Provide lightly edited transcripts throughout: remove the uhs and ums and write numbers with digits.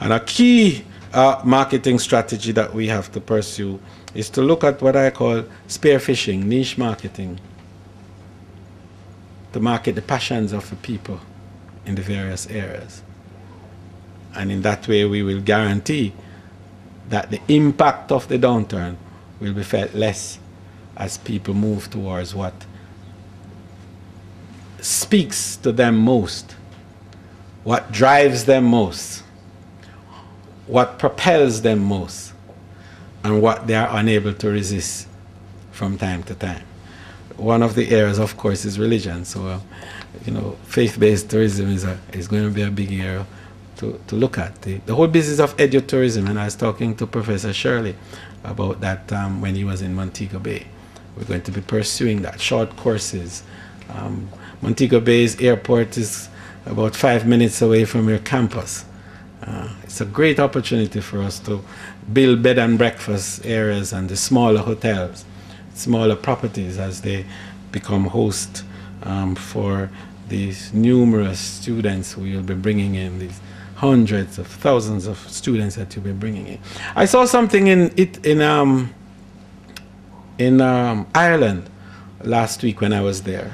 And a key marketing strategy that we have to pursue is to look at what I call spearfishing, niche marketing, to market the passions of the people in the various areas. And in that way, we will guarantee that the impact of the downturn will be felt less as people move towards what speaks to them most, what drives them most, what propels them most, and what they are unable to resist from time to time. One of the areas, of course, is religion. So, you know, faith-based tourism is going to be a big area to look at. The whole business of edutourism, and I was talking to Professor Shirley about that when he was in Montego Bay. We're going to be pursuing that, short courses. Montego Bay's airport is about 5 minutes away from your campus. It's a great opportunity for us to build bed and breakfast areas and the smaller hotels, smaller properties as they become host for these numerous students who you'll be bringing in, these hundreds of thousands of students that you'll be bringing in. I saw something in Ireland last week when I was there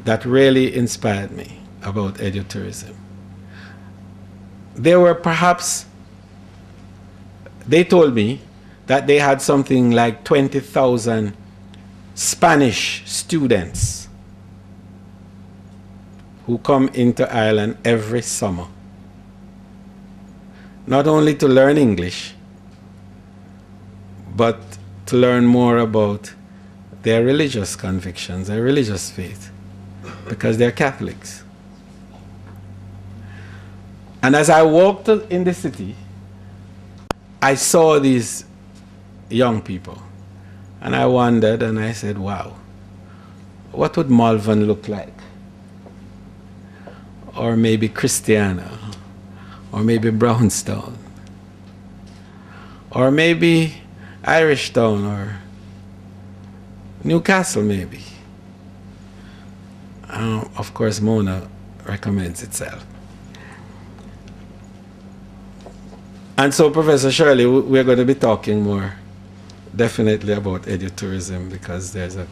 that really inspired me about edutourism. There were perhaps, they told me that they had something like 20,000 Spanish students who come into Ireland every summer, not only to learn English, but to learn more about their religious convictions, their religious faith, because they're Catholics. And as I walked in the city, I saw these young people, and I wondered, and I said, wow, what would Malvern look like? Or maybe Christiana, or maybe Brownstown, or maybe Irishtown, or Newcastle maybe. Of course, Mona recommends itself. And so, Professor Shirley, we're going to be talking more definitely about edutourism, because there's a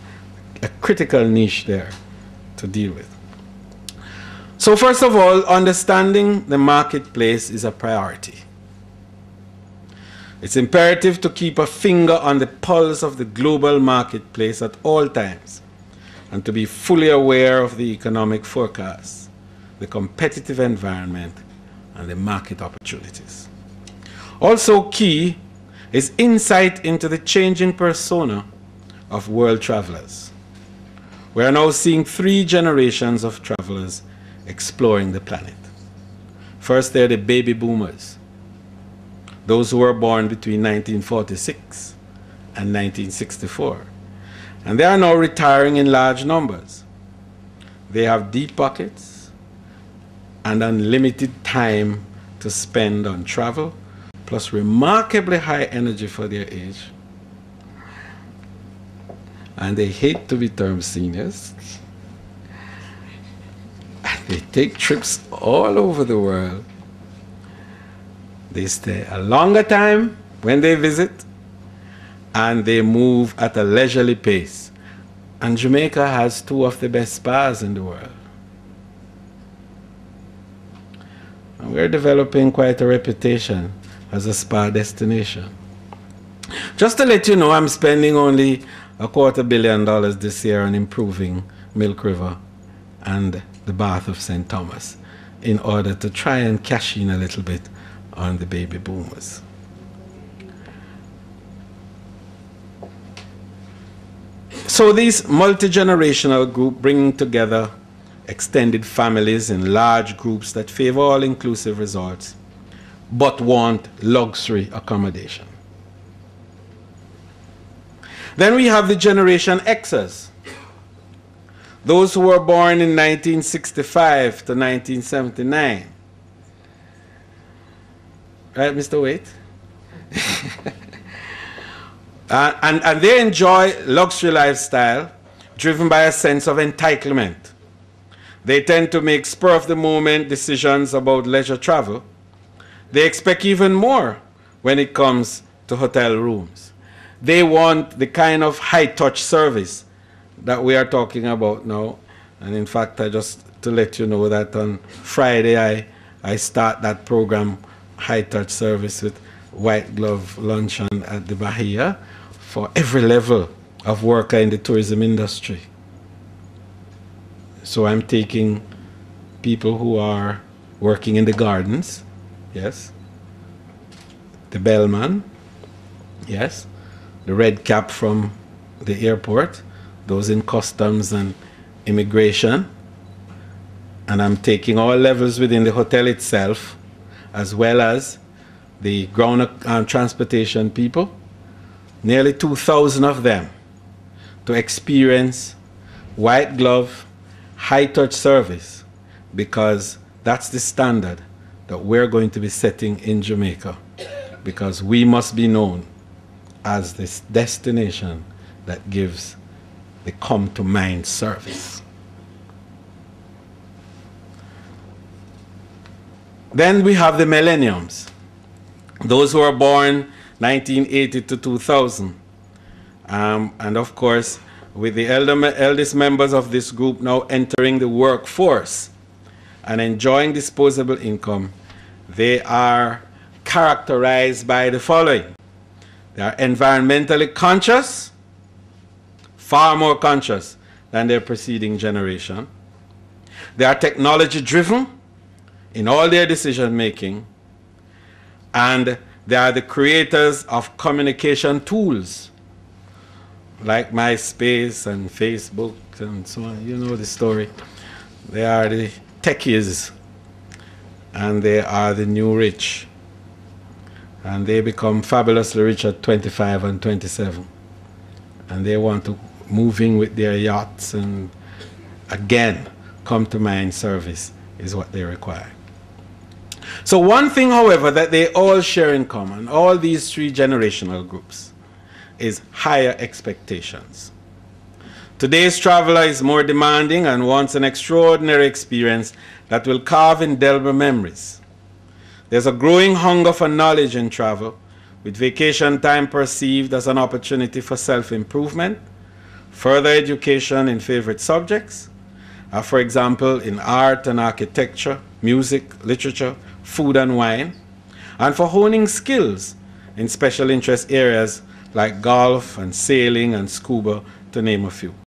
critical niche there to deal with. So first of all, understanding the marketplace is a priority. It's imperative to keep a finger on the pulse of the global marketplace at all times, and to be fully aware of the economic forecasts, the competitive environment, and the market opportunities. Also key is insight into the changing persona of world travelers. We are now seeing 3 generations of travelers exploring the planet. First, they're the baby boomers, those who were born between 1946 and 1964. And they are now retiring in large numbers. They have deep pockets and unlimited time to spend on travel, plus remarkably high energy for their age. And they hate to be termed seniors. They take trips all over the world. They stay a longer time when they visit, and they move at a leisurely pace. And Jamaica has 2 of the best spas in the world. And we're developing quite a reputation as a spa destination. Just to let you know, I'm spending only $250 million this year on improving Milk River and the Bath of St. Thomas in order to try and cash in a little bit on the baby boomers. So these multi-generational group bringing together extended families in large groups that favor all-inclusive resorts but want luxury accommodation. Then we have the Generation Xers, those who were born in 1965 to 1979. Right, Mr. Waite? And they enjoy luxury lifestyle driven by a sense of entitlement. They tend to make spur-of-the-moment decisions about leisure travel They expect even more when it comes to hotel rooms. They want the kind of high-touch service that we are talking about now. And in fact, I just to let you know that on Friday, I start that program, high-touch service with white glove luncheon at the Bahia for every level of worker in the tourism industry. So I'm taking people who are working in the gardens, yes, the bellman, yes, the red cap from the airport, those in customs and immigration, and I'm taking all levels within the hotel itself, as well as the ground transportation people, nearly 2,000 of them, to experience white glove, high-touch service, because that's the standard that we're going to be setting in Jamaica, because we must be known as this destination that gives the come-to-mind service. Then we have the millenniums, those who are born 1980 to 2000. And of course, with the eldest members of this group now entering the workforce and enjoying disposable income, they are characterized by the following. They are environmentally conscious, far more conscious than their preceding generation. They are technology driven in all their decision making, and they are the creators of communication tools like MySpace and Facebook and so on. You know the story. They are the techies, and they are the new rich, and they become fabulously rich at 25 and 27, and they want to move in with their yachts, and again, come-to-mind service is what they require. So one thing, however, that they all share in common, all these three generational groups, is higher expectations. Today's traveler is more demanding and wants an extraordinary experience that will carve indelible memories. There's a growing hunger for knowledge in travel, with vacation time perceived as an opportunity for self-improvement, further education in favorite subjects, for example, in art and architecture, music, literature, food and wine, and for honing skills in special interest areas like golf and sailing and scuba, to name a few.